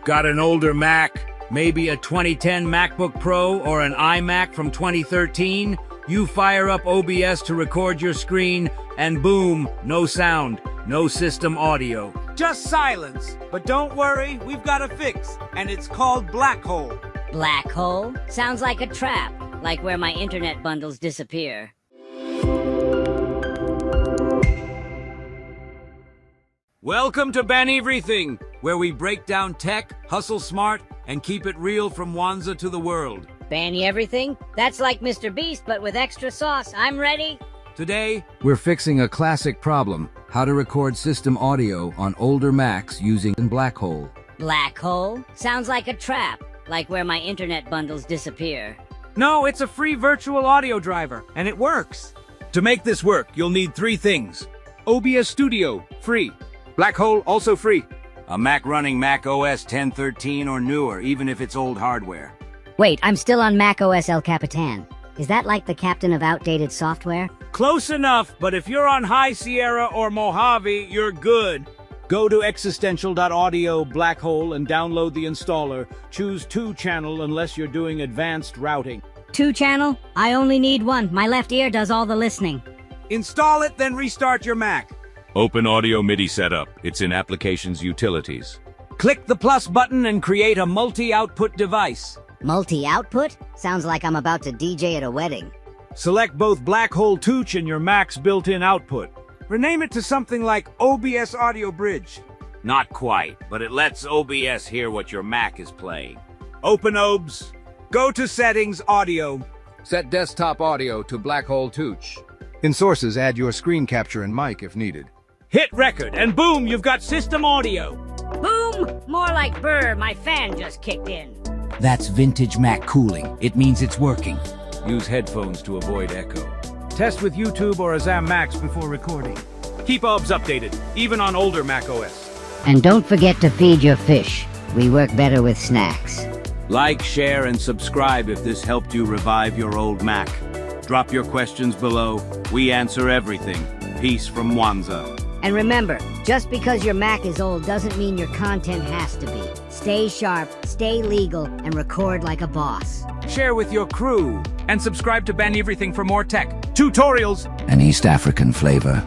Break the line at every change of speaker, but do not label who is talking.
Got an older Mac, maybe a 2010 MacBook Pro or an iMac from 2013? You fire up OBS to record your screen, and boom, no sound, no system audio.
Just silence. But don't worry, we've got a fix, and it's called Black Hole.
Black hole? Sounds like a trap, like where my internet bundles disappear.
Welcome to Ban Everything, where we break down tech, hustle smart, and keep it real from Wanza to the world.
Ban you everything? That's like Mr. Beast, but with extra sauce. I'm ready.
Today, we're fixing a classic problem: how to record system audio on older Macs using Black Hole.
Black hole? Sounds like a trap, like where my internet bundles disappear.
No, it's a free virtual audio driver, and it works.
To make this work, you'll need three things. OBS Studio, free. Black Hole, also free. A Mac running Mac OS 1013 or newer, even if it's old hardware.
Wait, I'm still on Mac OS El Capitan. Is that like the captain of outdated software?
Close enough, but if you're on High Sierra or Mojave, you're good. Go to existential.audio Black Hole and download the installer. Choose 2-channel unless you're doing advanced routing.
2-channel? I only need one. My left ear does all the listening.
Install it, then restart your Mac.
Open Audio MIDI setup. It's in Applications Utilities.
Click the plus button and create a multi-output device.
Multi-output? Sounds like I'm about to DJ at a wedding.
Select both Black Hole Touch and your Mac's built-in output. Rename it to something like OBS Audio Bridge.
Not quite, but it lets OBS hear what your Mac is playing.
Open OBS. Go to Settings, Audio.
Set desktop audio to Black Hole Touch. In Sources, add your screen capture and mic if needed.
Hit record, and boom, you've got system audio.
Boom! More like burr, my fan just kicked in.
That's vintage Mac cooling. It means it's working. Use headphones to avoid echo.
Test with YouTube or Azam Max before recording. Keep OBS updated, even on older Mac OS.
And don't forget to feed your fish. We work better with snacks.
Like, share, and subscribe if this helped you revive your old Mac. Drop your questions below. We answer everything. Peace from Wanza.
And remember, just because your Mac is old doesn't mean your content has to be. Stay sharp, stay legal, and record like a boss.
Share with your crew. And subscribe to Ban Everything for more tech tutorials.
An East African flavor.